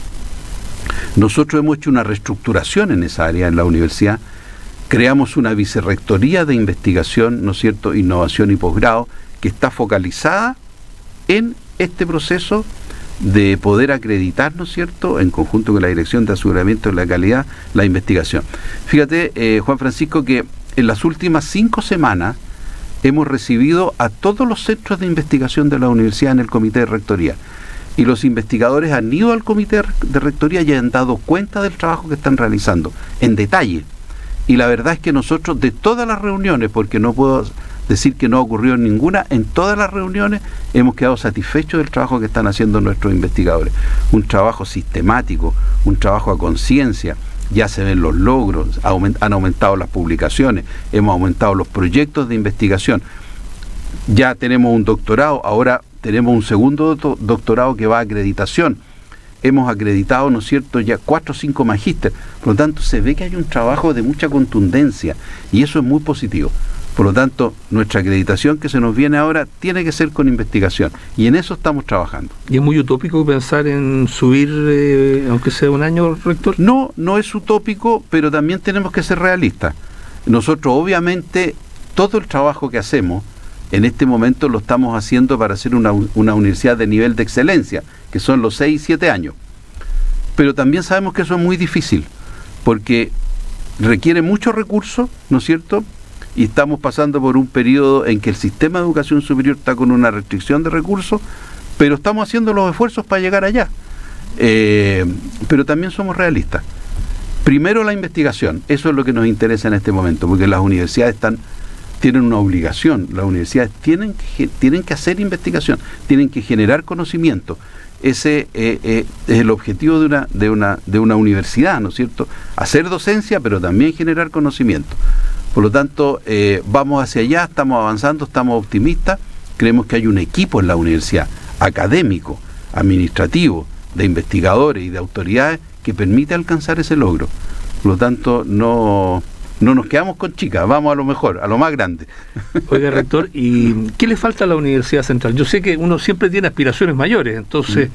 Nosotros hemos hecho una reestructuración en esa área en la universidad, creamos una vicerrectoría de investigación, ¿no es cierto?, innovación y posgrado, que está focalizada en este proceso de poder acreditar, ¿no es cierto?, en conjunto con la Dirección de Aseguramiento de la Calidad, la investigación. Fíjate, Juan Francisco, que en las últimas 5 semanas hemos recibido a todos los centros de investigación de la universidad en el comité de rectoría. Y los investigadores han ido al comité de rectoría y han dado cuenta del trabajo que están realizando, en detalle. Y la verdad es que nosotros, de todas las reuniones, porque no puedo decir que no ha ocurrido ninguna, en todas las reuniones hemos quedado satisfechos del trabajo que están haciendo nuestros investigadores. Un trabajo sistemático, un trabajo a conciencia. Ya se ven los logros, han aumentado las publicaciones, hemos aumentado los proyectos de investigación. Ya tenemos un doctorado, ahora tenemos un segundo doctorado que va a acreditación. Hemos acreditado, ¿no es cierto?, ya 4 o 5 magísteres. Por lo tanto, se ve que hay un trabajo de mucha contundencia y eso es muy positivo. Por lo tanto, nuestra acreditación que se nos viene ahora tiene que ser con investigación y en eso estamos trabajando. ¿Y es muy utópico pensar en subir, aunque sea un año, rector? No, no es utópico, pero también tenemos que ser realistas. Nosotros obviamente todo el trabajo que hacemos en este momento lo estamos haciendo para hacer una universidad de nivel de excelencia, que son los 6 y 7 años. Pero también sabemos que eso es muy difícil, porque requiere muchos recursos, ¿no es cierto? Y estamos pasando por un periodo en que el sistema de educación superior está con una restricción de recursos, pero estamos haciendo los esfuerzos para llegar allá. Pero también somos realistas. Primero la investigación, eso es lo que nos interesa en este momento, porque las universidades tienen una obligación, las universidades tienen que hacer investigación, tienen que generar conocimiento. Ese es el objetivo de una universidad, ¿no es cierto? Hacer docencia, pero también generar conocimiento. Por lo tanto, vamos hacia allá, estamos avanzando, estamos optimistas, creemos que hay un equipo en la universidad, académico, administrativo, de investigadores y de autoridades, que permite alcanzar ese logro. Por lo tanto, no nos quedamos con chicas, vamos a lo mejor, a lo más grande. Oiga, rector, ¿y qué le falta a la Universidad Central? Yo sé que uno siempre tiene aspiraciones mayores, entonces,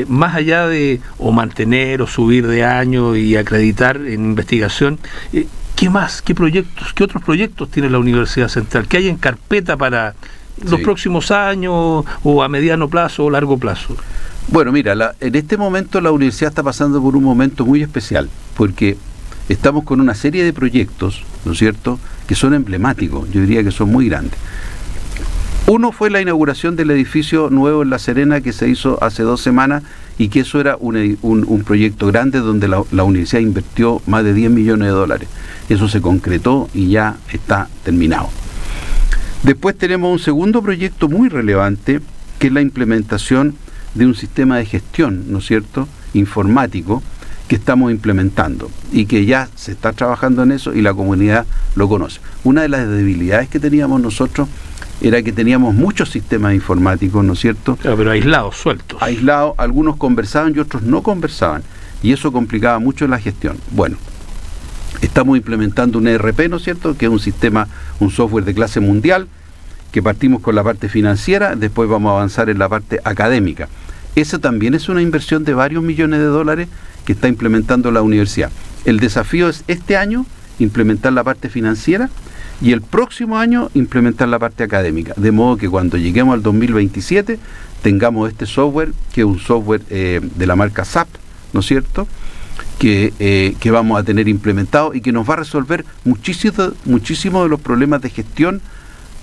más allá de o mantener o subir de año y acreditar en investigación, ¿qué más? ¿Qué otros proyectos tiene la Universidad Central? ¿Qué hay en carpeta para los próximos años, o a mediano plazo o largo plazo? Bueno, mira, en este momento la universidad está pasando por un momento muy especial, porque estamos con una serie de proyectos, ¿no es cierto?, que son emblemáticos, yo diría que son muy grandes. Uno fue la inauguración del edificio nuevo en La Serena, que se hizo hace 2 semanas, y que eso era un proyecto grande donde la universidad invirtió más de 10 millones de dólares. Eso se concretó y ya está terminado. Después tenemos un segundo proyecto muy relevante, que es la implementación de un sistema de gestión, ¿no es cierto?, informático, que estamos implementando y que ya se está trabajando en eso y la comunidad lo conoce. Una de las debilidades que teníamos nosotros era que teníamos muchos sistemas informáticos, ¿no es cierto? Claro, pero aislados, sueltos. Aislados, algunos conversaban y otros no conversaban, y eso complicaba mucho la gestión. Bueno, estamos implementando un ERP, ¿no es cierto?, que es un sistema, un software de clase mundial, que partimos con la parte financiera, después vamos a avanzar en la parte académica. Eso también es una inversión de varios millones de dólares que está implementando la universidad. El desafío es este año implementar la parte financiera y el próximo año implementar la parte académica, de modo que cuando lleguemos al 2027 tengamos este software, que es un software de la marca SAP, ¿no es cierto?, que vamos a tener implementado y que nos va a resolver muchísimo de los problemas de gestión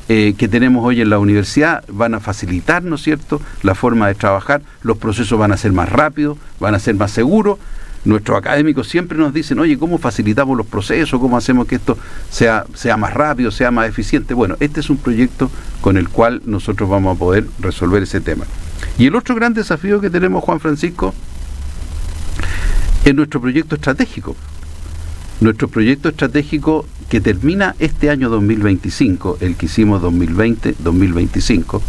que tenemos hoy en la universidad. Van a facilitar, ¿no es cierto?, la forma de trabajar, los procesos van a ser más rápidos, van a ser más seguros. Nuestros académicos siempre nos dicen, oye, ¿cómo facilitamos los procesos? ¿Cómo hacemos que esto sea más rápido, sea más eficiente? Bueno, este es un proyecto con el cual nosotros vamos a poder resolver ese tema. Y el otro gran desafío que tenemos, Juan Francisco, es nuestro proyecto estratégico. Nuestro proyecto estratégico que termina este año 2025, el que hicimos 2020-2025,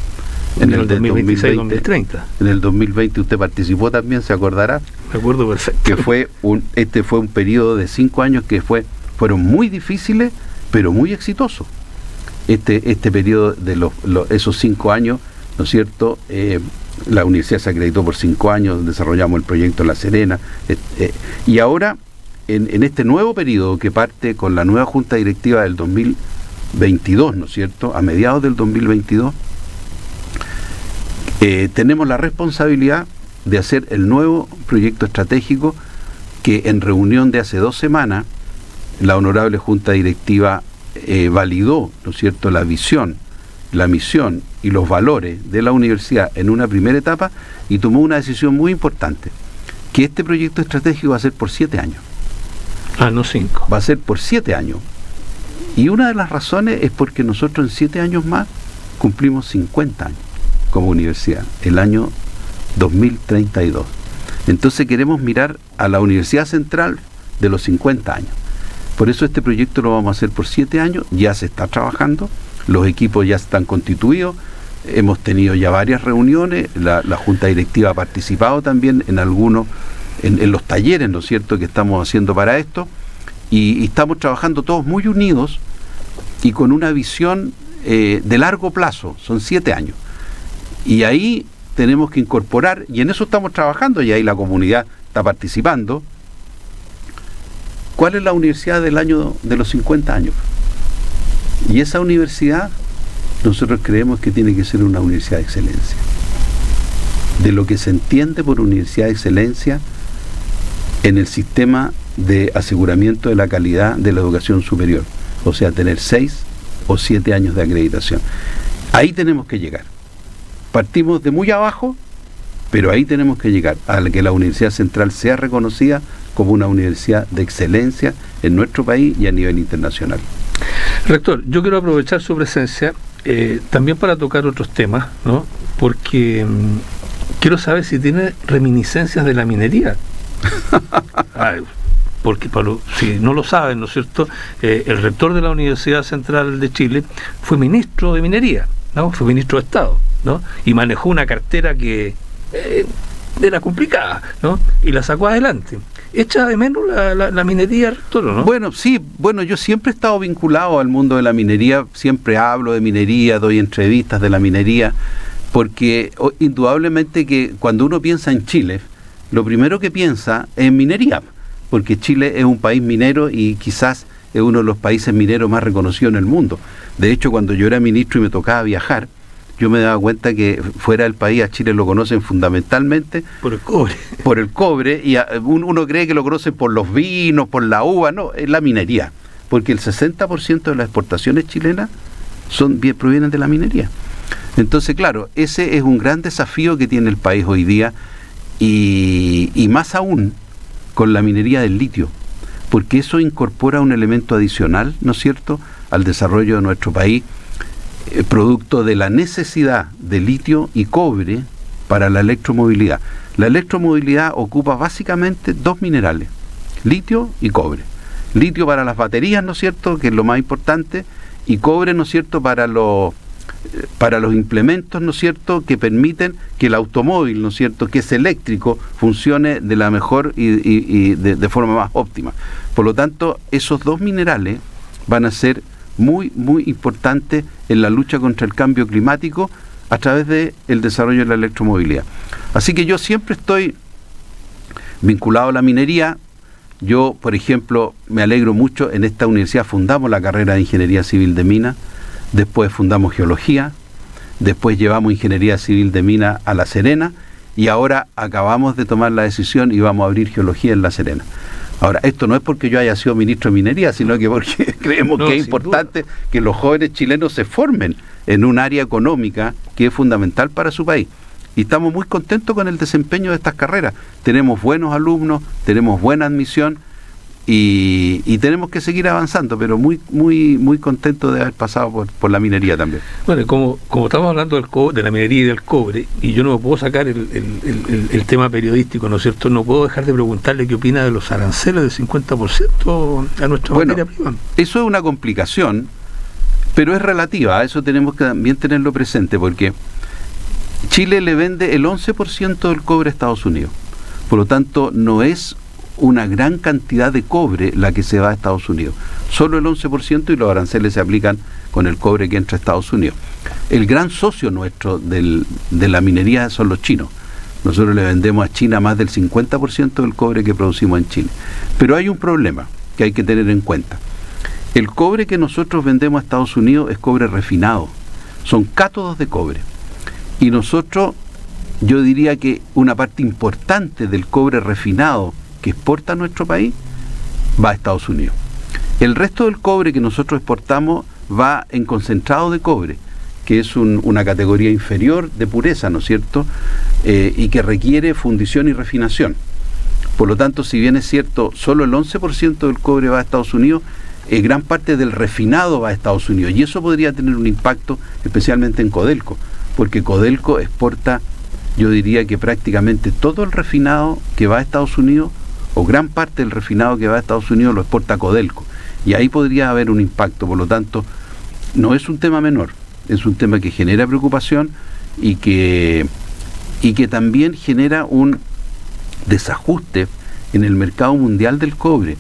en el 2026-2030. En el 2020 usted participó también, se acordará. Me acuerdo perfecto. Que fue un periodo de 5 años que fueron muy difíciles, pero muy exitosos. Este periodo de esos 5 años, ¿no es cierto?, la universidad se acreditó por 5 años, desarrollamos el proyecto La Serena, y ahora en este nuevo periodo que parte con la nueva junta directiva del 2022, ¿no es cierto?, a mediados del 2022, tenemos la responsabilidad de hacer el nuevo proyecto estratégico que en reunión de hace 2 semanas la honorable junta directiva validó, ¿no es cierto?, la visión, la misión y los valores de la universidad en una primera etapa, y tomó una decisión muy importante, que este proyecto estratégico va a ser por 7 años. No 5. Va a ser por 7 años. Y una de las razones es porque nosotros en 7 años más cumplimos 50 años como universidad, el año 2032. Entonces queremos mirar a la Universidad Central de los 50 años. Por eso este proyecto lo vamos a hacer por 7 años, ya se está trabajando, los equipos ya están constituidos, hemos tenido ya varias reuniones, la junta directiva ha participado también en algunos, en los talleres, ¿no es cierto?, que estamos haciendo para esto, y estamos trabajando todos muy unidos y con una visión de largo plazo, son 7 años. Y ahí tenemos que incorporar, y en eso estamos trabajando, y ahí la comunidad está participando. ¿Cuál es la universidad del año de los 50 años? Y esa universidad, nosotros creemos que tiene que ser una universidad de excelencia. De lo que se entiende por universidad de excelencia en el sistema de aseguramiento de la calidad de la educación superior. O sea, tener 6 o 7 años de acreditación. Ahí tenemos que llegar. Partimos de muy abajo, pero ahí tenemos que llegar a que la Universidad Central sea reconocida como una universidad de excelencia en nuestro país y a nivel internacional. Rector, yo quiero aprovechar su presencia también para tocar otros temas, ¿no? Porque quiero saber si tiene reminiscencias de la minería. Porque si no lo saben, ¿no es cierto? El rector de la Universidad Central de Chile fue ministro de minería, ¿no? Fue ministro de Estado, ¿no? Y manejó una cartera que era complicada, ¿no? Y la sacó adelante. ¿Echa de menos la minería, rector, o no? Bueno, sí, yo siempre he estado vinculado al mundo de la minería, siempre hablo de minería, doy entrevistas de la minería, porque indudablemente que cuando uno piensa en Chile, lo primero que piensa es en minería, porque Chile es un país minero y quizás es uno de los países mineros más reconocidos en el mundo. De hecho, cuando yo era ministro y me tocaba viajar, yo me daba cuenta que fuera del país a Chile lo conocen fundamentalmente por el cobre. Por el cobre, y uno cree que lo conocen por los vinos, por la uva, no, es la minería, porque el 60% de las exportaciones chilenas provienen de la minería. Entonces, claro, ese es un gran desafío que tiene el país hoy día, y más aún con la minería del litio, porque eso incorpora un elemento adicional, ¿no es cierto?, al desarrollo de nuestro país, producto de la necesidad de litio y cobre para la electromovilidad. La electromovilidad ocupa básicamente 2 minerales, litio y cobre. Litio para las baterías, ¿no es cierto?, que es lo más importante, y cobre, ¿no es cierto?, para los implementos, ¿no es cierto?, que permiten que el automóvil, ¿no es cierto?, que es eléctrico, funcione de la mejor y de forma más óptima. Por lo tanto, esos 2 minerales van a ser muy, muy importantes en la lucha contra el cambio climático a través del desarrollo de la electromovilidad. Así que yo siempre estoy vinculado a la minería. Yo, por ejemplo, me alegro mucho, en esta universidad fundamos la carrera de Ingeniería Civil de Minas, después fundamos Geología, después llevamos Ingeniería Civil de Minas a La Serena, y ahora acabamos de tomar la decisión y vamos a abrir Geología en La Serena. Ahora, esto no es porque yo haya sido ministro de minería, sino que porque creemos que es importante que los jóvenes chilenos se formen en un área económica que es fundamental para su país. Y estamos muy contentos con el desempeño de estas carreras. Tenemos buenos alumnos, tenemos buena admisión y tenemos que seguir avanzando, pero muy, muy, muy contentos de haber pasado por la minería también. Bueno, como estamos hablando de la minería y del cobre, y yo no me puedo sacar el tema periodístico, ¿no es cierto? No puedo dejar de preguntarle qué opina de los aranceles del 50% a nuestra materia prima. Eso es una complicación, pero es relativa, eso tenemos que también tenerlo presente, porque Chile le vende el 11% del cobre a Estados Unidos. Por lo tanto, no es una gran cantidad de cobre la que se va a Estados Unidos. Solo el 11%, y los aranceles se aplican con el cobre que entra a Estados Unidos. El gran socio nuestro de la minería son los chinos. Nosotros le vendemos a China más del 50% del cobre que producimos en Chile. Pero hay un problema que hay que tener en cuenta. El cobre que nosotros vendemos a Estados Unidos es cobre refinado. Son cátodos de cobre. Y nosotros, yo diría que una parte importante del cobre refinado que exporta a nuestro país va a Estados Unidos. El resto del cobre que nosotros exportamos va en concentrado de cobre, que es una categoría inferior de pureza, ¿no es cierto?, y que requiere fundición y refinación. Por lo tanto, si bien es cierto, solo el 11% del cobre va a Estados Unidos, gran parte del refinado va a Estados Unidos, y eso podría tener un impacto especialmente en Codelco, porque Codelco exporta, yo diría que prácticamente todo el refinado que va a Estados Unidos, o gran parte del refinado que va a Estados Unidos, lo exporta Codelco, y ahí podría haber un impacto. Por lo tanto, no es un tema menor, es un tema que genera preocupación y que también genera un desajuste en el mercado mundial del cobre,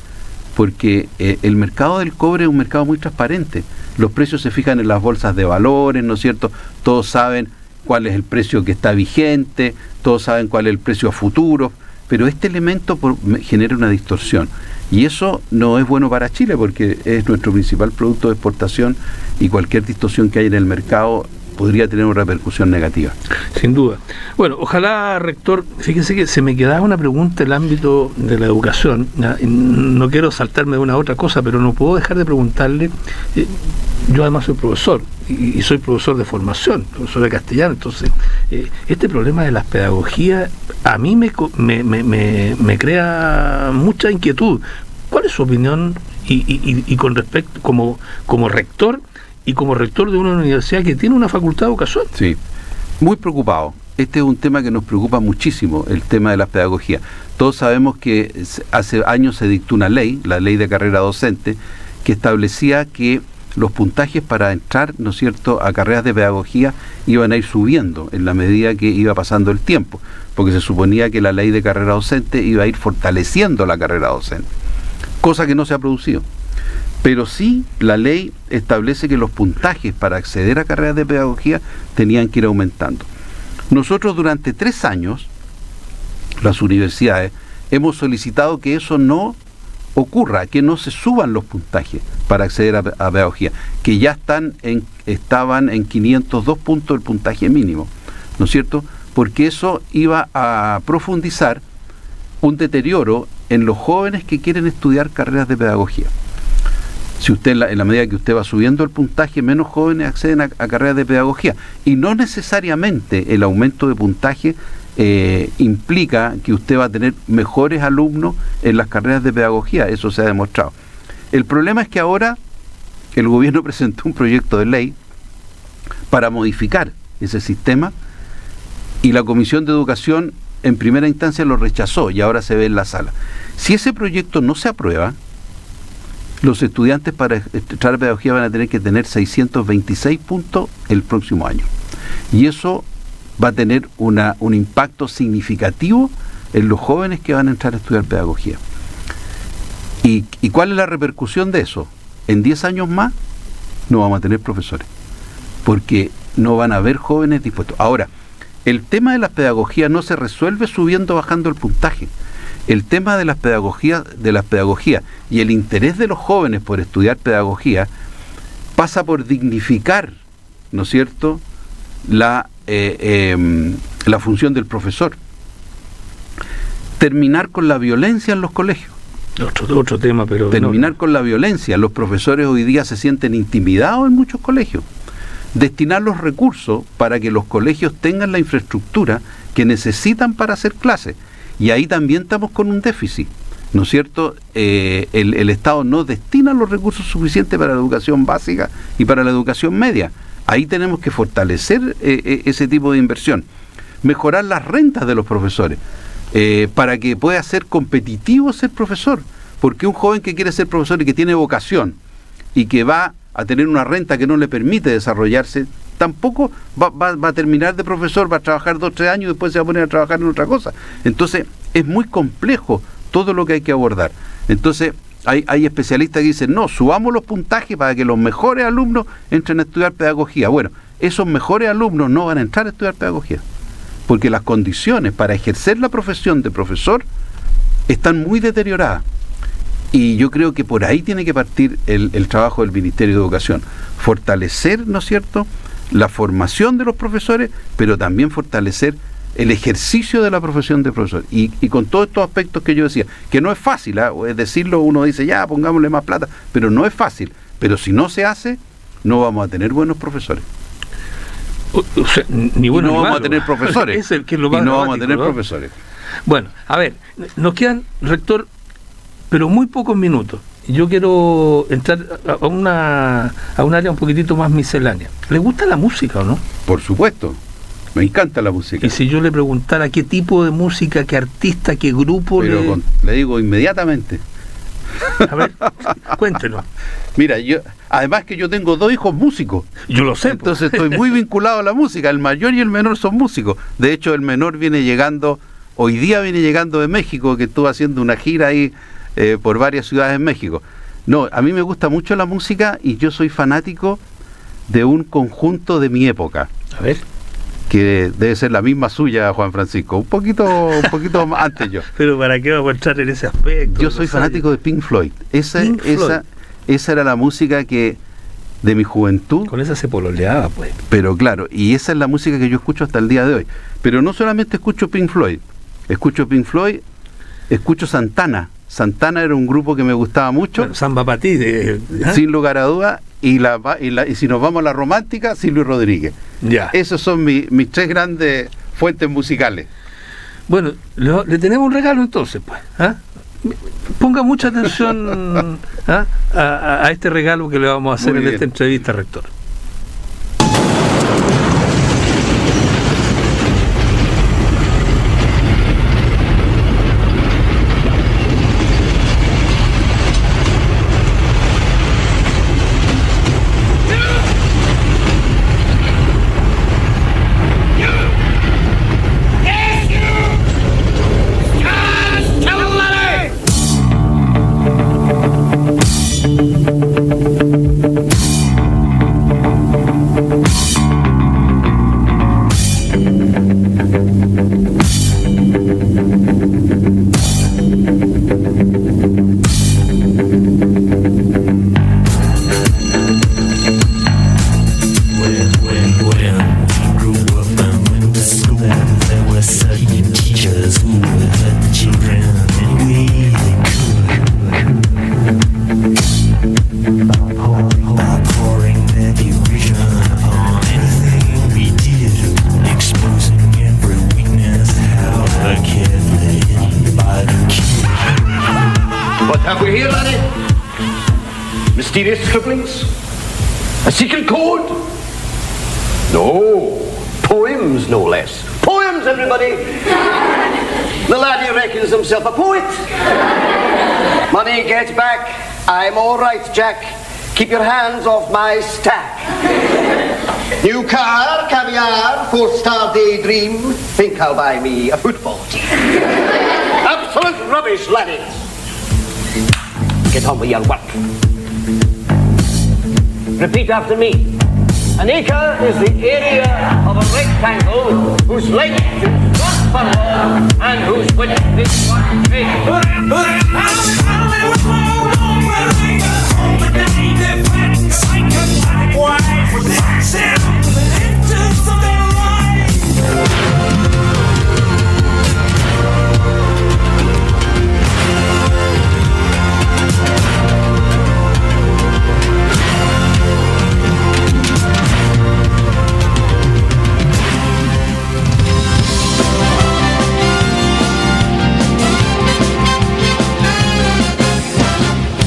porque el mercado del cobre es un mercado muy transparente. Los precios se fijan en las bolsas de valores, ¿no es cierto? Todos saben cuál es el precio que está vigente, todos saben cuál es el precio a futuro, pero este elemento genera una distorsión. Y eso no es bueno para Chile porque es nuestro principal producto de exportación y cualquier distorsión que haya en el mercado podría tener una repercusión negativa. Sin duda. Bueno, ojalá, rector, fíjese que se me quedaba una pregunta en el ámbito de la educación. No quiero saltarme de una otra cosa, pero no puedo dejar de preguntarle. Yo además soy profesor y soy profesor de formación, profesor de castellano, entonces este problema de las pedagogías a mí me crea mucha inquietud. ¿Cuál es su opinión y con respecto como rector y como rector de una universidad que tiene una facultad de educación? Sí, muy preocupado. Este es un tema que nos preocupa muchísimo, el tema de las pedagogías. Todos sabemos que hace años se dictó una ley, la ley de carrera docente, que establecía que los puntajes para entrar, ¿no es cierto?, a carreras de pedagogía iban a ir subiendo en la medida que iba pasando el tiempo, porque se suponía que la ley de carrera docente iba a ir fortaleciendo la carrera docente, cosa que no se ha producido. Pero sí, la ley establece que los puntajes para acceder a carreras de pedagogía tenían que ir aumentando. Nosotros durante 3 años, las universidades, hemos solicitado que eso no ocurra, que no se suban los puntajes para acceder a pedagogía, que ya estaban en 502 puntos el puntaje mínimo, ¿no es cierto? Porque eso iba a profundizar un deterioro en los jóvenes que quieren estudiar carreras de pedagogía. Si usted, en la medida que usted va subiendo el puntaje, menos jóvenes acceden a carreras de pedagogía. Y no necesariamente el aumento de puntaje implica que usted va a tener mejores alumnos en las carreras de pedagogía. Eso se ha demostrado. El problema es que ahora el gobierno presentó un proyecto de ley para modificar ese sistema y la Comisión de Educación en primera instancia lo rechazó y ahora se ve en la sala. Si ese proyecto no se aprueba, los estudiantes para entrar a pedagogía van a tener que tener 626 puntos el próximo año. Y eso va a tener un impacto significativo en los jóvenes que van a entrar a estudiar pedagogía. ¿Y cuál es la repercusión de eso? En 10 años más no vamos a tener profesores, porque no van a haber jóvenes dispuestos. Ahora, el tema de las pedagogías no se resuelve subiendo o bajando el puntaje. El tema de las pedagogías y el interés de los jóvenes por estudiar pedagogía pasa por dignificar, ¿no es cierto?, la función del profesor. Terminar con la violencia en los colegios. Otro tema, pero terminar con la violencia. Los profesores hoy día se sienten intimidados en muchos colegios. Destinar los recursos para que los colegios tengan la infraestructura que necesitan para hacer clases. Y ahí también estamos con un déficit, ¿no es cierto? El Estado no destina los recursos suficientes para la educación básica y para la educación media. Ahí tenemos que fortalecer ese tipo de inversión. Mejorar las rentas de los profesores, para que pueda ser competitivo ser profesor. Porque un joven que quiere ser profesor y que tiene vocación y que va a tener una renta que no le permite desarrollarse, tampoco va a terminar de profesor, va a trabajar 2 o 3 años y después se va a poner a trabajar en otra cosa. Entonces, es muy complejo todo lo que hay que abordar. Entonces, hay especialistas que dicen, no, subamos los puntajes para que los mejores alumnos entren a estudiar pedagogía. Bueno, esos mejores alumnos no van a entrar a estudiar pedagogía, porque las condiciones para ejercer la profesión de profesor están muy deterioradas. Y yo creo que por ahí tiene que partir el trabajo del Ministerio de Educación. Fortalecer, ¿no es cierto?, la formación de los profesores, pero también fortalecer el ejercicio de la profesión de profesor. Y con todos estos aspectos que yo decía, que no es fácil, es decirlo, uno dice, ya, pongámosle más plata, pero no es fácil. Pero si no se hace, no vamos a tener buenos profesores. O sea, ni bueno, no ni vamos malo. a tener profesores. Es el que es lo más y no dramático, vamos a tener ¿no? profesores. Bueno, a ver, nos quedan, rector, pero muy pocos minutos. Yo quiero entrar a un área un poquitito más miscelánea. ¿Le gusta la música o no? Por supuesto, me encanta la música. Y si yo le preguntara qué tipo de música, qué artista, qué grupo... Pero le digo inmediatamente. A ver, cuéntenos. Mira, además que yo tengo 2 hijos músicos. Yo lo sé. Entonces estoy muy vinculado a la música. El mayor y el menor son músicos. De hecho, el menor hoy día viene llegando de México, que estuvo haciendo una gira ahí por varias ciudades en México. No, a mí me gusta mucho la música y yo soy fanático de un conjunto de mi época. A ver. que debe ser la misma suya, Juan Francisco, un poquito antes yo. Pero ¿para qué vamos a entrar en ese aspecto? Yo soy fanático de Pink Floyd. Esa era la música que de mi juventud. Con esa se pololeaba, pues. Pero claro, y esa es la música que yo escucho hasta el día de hoy. Pero no solamente escucho Pink Floyd, escucho Santana. Santana era un grupo que me gustaba mucho. Bueno, Samba para ti, sin lugar a dudas. Y si nos vamos a la romántica, Silvio Rodríguez. Ya. Esos son mis tres grandes fuentes musicales. Bueno, le tenemos un regalo entonces, pues. Ponga mucha atención a este regalo que le vamos a hacer en esta entrevista, rector. Scribblings? A secret code? No. Poems, no less. Poems, everybody! The laddie reckons himself a poet. Money, get back. I'm all right, Jack. Keep your hands off my stack. New car, caviar, 4-star daydream. Think I'll buy me a football team. Absolute rubbish, laddies. Get on with your work. Repeat after me. An acre is the area of a rectangle whose length is 1 furlong and whose width is 1 cubit.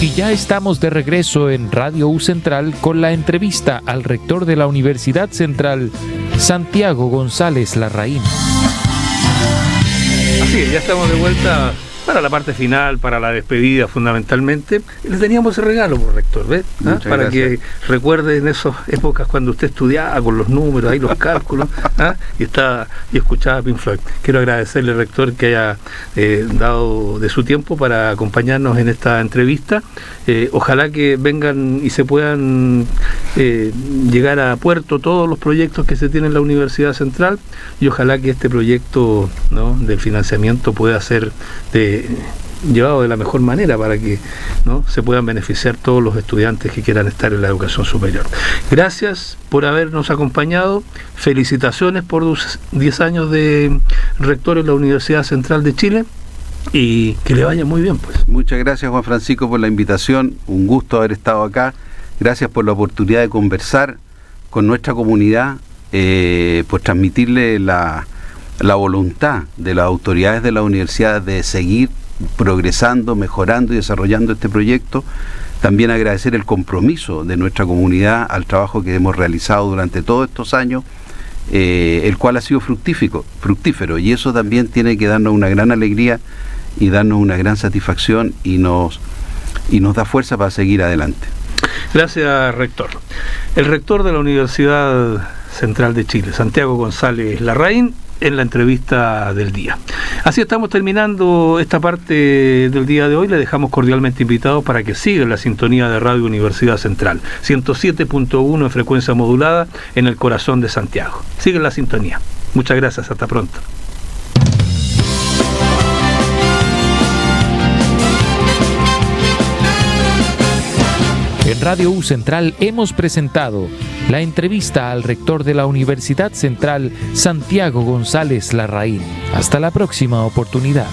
Y ya estamos de regreso en Radio U Central con la entrevista al rector de la Universidad Central, Santiago González Larraín. Así es, ya estamos de vuelta para la parte final, para la despedida fundamentalmente. Le teníamos ese regalo, por rector, ¿ves? Para que recuerde en esas épocas cuando usted estudiaba con los números, ahí los cálculos, y escuchaba Pink Floyd. Quiero agradecerle, rector, que haya dado de su tiempo para acompañarnos en esta entrevista. Ojalá que vengan y se puedan llegar a puerto todos los proyectos que se tienen en la Universidad Central, y ojalá que este proyecto, ¿no?, del financiamiento pueda ser llevado de la mejor manera para que, ¿no?, se puedan beneficiar todos los estudiantes que quieran estar en la educación superior. Gracias por habernos acompañado, felicitaciones por los 10 años de rector en la Universidad Central de Chile, y que le vaya muy bien, pues. Muchas gracias, Juan Francisco, por la invitación, un gusto haber estado acá, gracias por la oportunidad de conversar con nuestra comunidad, por transmitirle la voluntad de las autoridades de la universidad de seguir progresando, mejorando y desarrollando este proyecto. También agradecer el compromiso de nuestra comunidad al trabajo que hemos realizado durante todos estos años, el cual ha sido fructífero, y eso también tiene que darnos una gran alegría y darnos una gran satisfacción, y nos da fuerza para seguir adelante. Gracias, rector. El rector de la Universidad Central de Chile, Santiago González Larraín, en la entrevista del día. Así estamos terminando esta parte del día de hoy. Le dejamos cordialmente invitados para que sigan la sintonía de Radio Universidad Central, 107.1 en frecuencia modulada en el corazón de Santiago. Sigan la sintonía. Muchas gracias, hasta pronto. En Radio U Central hemos presentado la entrevista al rector de la Universidad Central, Santiago González Larraín. Hasta la próxima oportunidad.